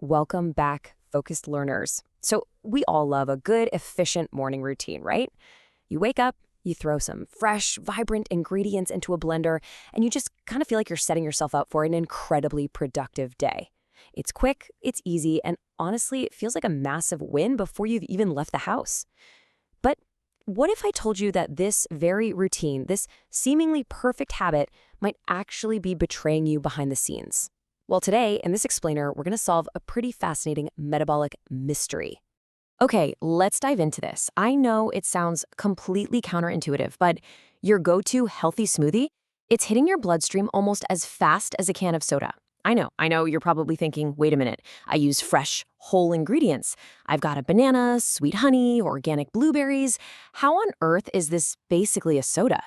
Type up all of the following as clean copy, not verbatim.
Welcome back, focused learners. So, we all love a good, efficient morning routine, right? You wake up, you throw some fresh, vibrant ingredients into a blender, and you just kind of feel like you're setting yourself up for an incredibly productive day. It's quick, it's easy, and honestly, it feels like a massive win before you've even left the house. But what if I told you that this very routine, this seemingly perfect habit, might actually be betraying you behind the scenes? Well, today, in this explainer, we're going to solve a pretty fascinating metabolic mystery. Okay, let's dive into this. I know it sounds completely counterintuitive, but your go-to healthy smoothie, it's hitting your bloodstream almost as fast as a can of soda. I know, you're probably thinking, wait a minute, I use fresh, whole ingredients. I've got a banana, sweet honey, organic blueberries. How on earth is this basically a soda?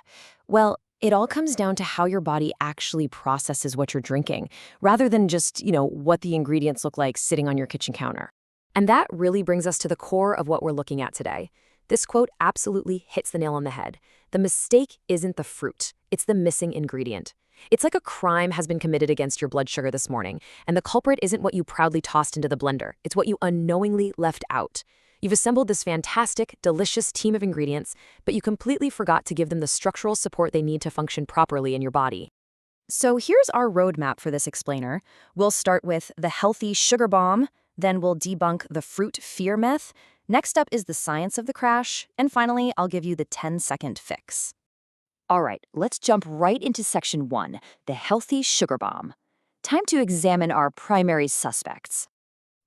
Well, it all comes down to how your body actually processes what you're drinking, rather than just, what the ingredients look like sitting on your kitchen counter. And that really brings us to the core of what we're looking at today. This quote absolutely hits the nail on the head. The mistake isn't the fruit, it's the missing ingredient. It's like a crime has been committed against your blood sugar this morning, and the culprit isn't what you proudly tossed into the blender, it's what you unknowingly left out. You've assembled this fantastic, delicious team of ingredients, but you completely forgot to give them the structural support they need to function properly in your body. So here's our roadmap for this explainer. We'll start with the healthy sugar bomb, then we'll debunk the fruit fear myth. Next up is the science of the crash, and finally, I'll give you the 10-second fix. All right, let's jump right into section 1, the healthy sugar bomb. Time to examine our primary suspects.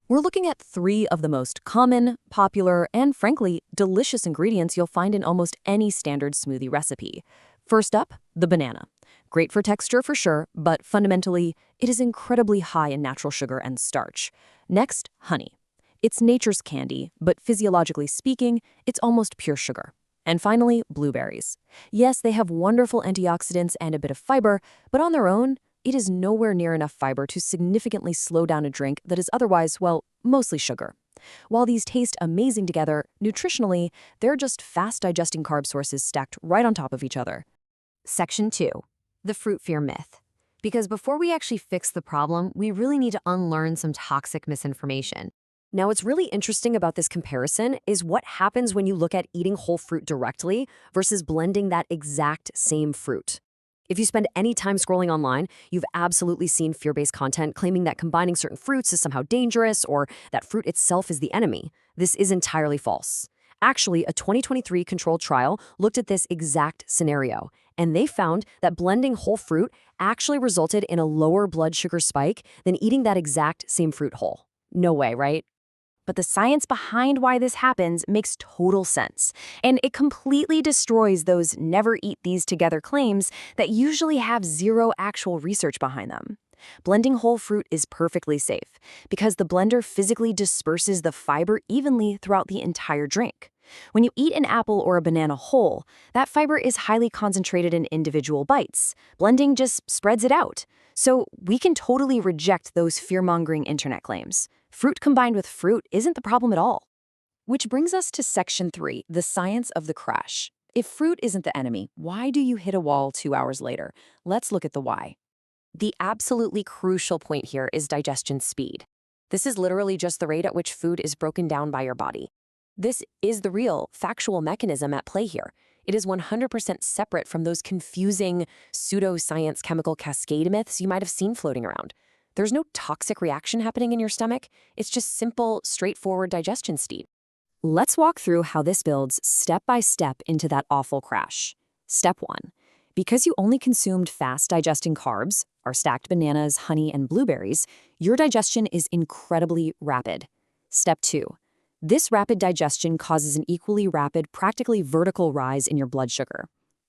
We're looking at 3 of the most common, popular, and frankly, delicious ingredients you'll find in almost any standard smoothie recipe. First up, the banana. Great for texture for sure, but fundamentally, it is incredibly high in natural sugar and starch. Next, honey. It's nature's candy, but physiologically speaking, it's almost pure sugar. And finally, blueberries. Yes, they have wonderful antioxidants and a bit of fiber, but on their own, it is nowhere near enough fiber to significantly slow down a drink that is otherwise, well, mostly sugar. While these taste amazing together, nutritionally, they're just fast-digesting carb sources stacked right on top of each other. Section 2. The fruit fear myth. Because before we actually fix the problem, we really need to unlearn some toxic misinformation. Now, what's really interesting about this comparison is what happens when you look at eating whole fruit directly versus blending that exact same fruit. If you spend any time scrolling online, you've absolutely seen fear-based content claiming that combining certain fruits is somehow dangerous or that fruit itself is the enemy. This is entirely false. Actually, a 2023 controlled trial looked at this exact scenario, and they found that blending whole fruit actually resulted in a lower blood sugar spike than eating that exact same fruit whole. No way, right? But the science behind why this happens makes total sense, and it completely destroys those never eat these together claims that usually have zero actual research behind them. Blending whole fruit is perfectly safe because the blender physically disperses the fiber evenly throughout the entire drink. When you eat an apple or a banana whole, that fiber is highly concentrated in individual bites. Blending just spreads it out. So we can totally reject those fear-mongering internet claims. Fruit combined with fruit isn't the problem at all. Which brings us to section 3, the science of the crash. If fruit isn't the enemy, why do you hit a wall 2 hours later? Let's look at the why. The absolutely crucial point here is digestion speed. This is literally just the rate at which food is broken down by your body. This is the real, factual mechanism at play here. It is 100% separate from those confusing pseudoscience chemical cascade myths you might have seen floating around. There's no toxic reaction happening in your stomach. It's just simple, straightforward digestion speed. Let's walk through how this builds step by step into that awful crash. Step 1. Because you only consumed fast-digesting carbs, our stacked bananas, honey, and blueberries, your digestion is incredibly rapid. Step 2. This rapid digestion causes an equally rapid, practically vertical rise in your blood sugar.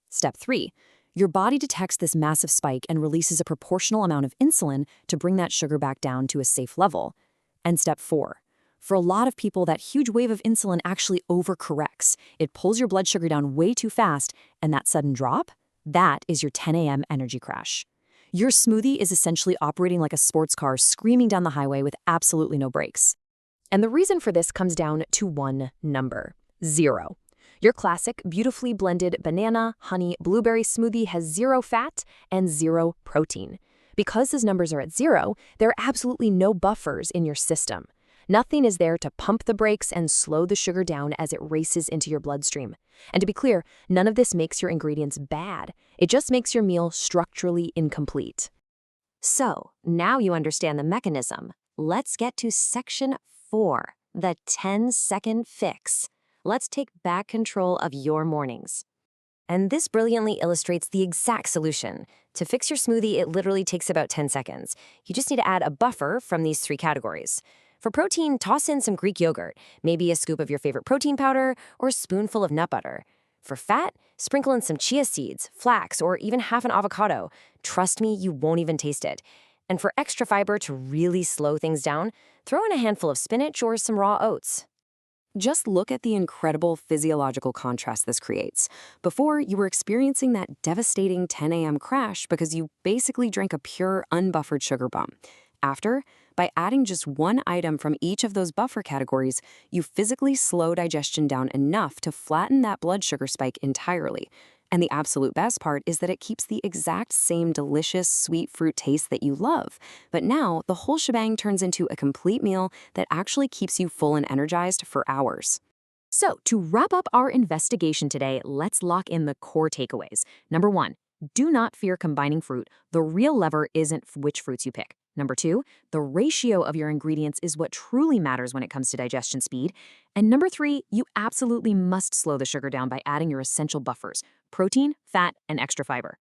Step 3. Your body detects this massive spike and releases a proportional amount of insulin to bring that sugar back down to a safe level. And step 4. For a lot of people, that huge wave of insulin actually overcorrects. It pulls your blood sugar down way too fast, and that sudden drop, that is your 10 a.m. energy crash. Your smoothie is essentially operating like a sports car screaming down the highway with absolutely no brakes. And the reason for this comes down to one number: 0. Your classic, beautifully blended banana, honey, blueberry smoothie has 0 fat and 0 protein. Because those numbers are at zero, there are absolutely no buffers in your system. Nothing is there to pump the brakes and slow the sugar down as it races into your bloodstream. And to be clear, none of this makes your ingredients bad. It just makes your meal structurally incomplete. So, now you understand the mechanism. Let's get to section 4, the 10-second fix. Let's take back control of your mornings. And this brilliantly illustrates the exact solution. To fix your smoothie, it literally takes about 10 seconds. You just need to add a buffer from these 3 categories. For protein, toss in some Greek yogurt, maybe a scoop of your favorite protein powder, or a spoonful of nut butter. For fat, sprinkle in some chia seeds, flax, or even half an avocado. Trust me, you won't even taste it. And for extra fiber to really slow things down, throw in a handful of spinach or some raw oats. Just look at the incredible physiological contrast this creates. Before, you were experiencing that devastating 10 a.m. crash because you basically drank a pure, unbuffered sugar bomb. After, by adding just one item from each of those buffer categories, you physically slow digestion down enough to flatten that blood sugar spike entirely. And the absolute best part is that it keeps the exact same delicious sweet fruit taste that you love. But now, the whole shebang turns into a complete meal that actually keeps you full and energized for hours. So, to wrap up our investigation today, let's lock in the core takeaways. Number 1, do not fear combining fruit. The real lever isn't which fruits you pick. Number 2, the ratio of your ingredients is what truly matters when it comes to digestion speed. And number 3, you absolutely must slow the sugar down by adding your essential buffers: protein, fat, and extra fiber.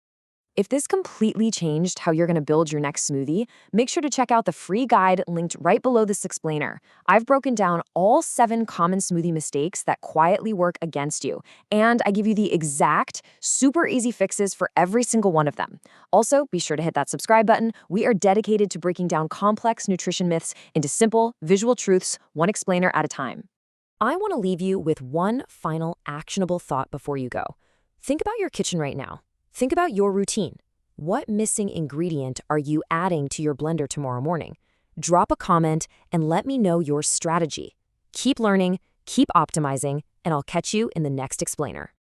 If this completely changed how you're going to build your next smoothie, make sure to check out the free guide linked right below this explainer. I've broken down all 7 common smoothie mistakes that quietly work against you, and I give you the exact, super easy fixes for every single one of them. Also, be sure to hit that subscribe button. We are dedicated to breaking down complex nutrition myths into simple, visual truths, one explainer at a time. I want to leave you with one final actionable thought before you go. Think about your kitchen right now. Think about your routine. What missing ingredient are you adding to your blender tomorrow morning? Drop a comment and let me know your strategy. Keep learning, keep optimizing, and I'll catch you in the next explainer.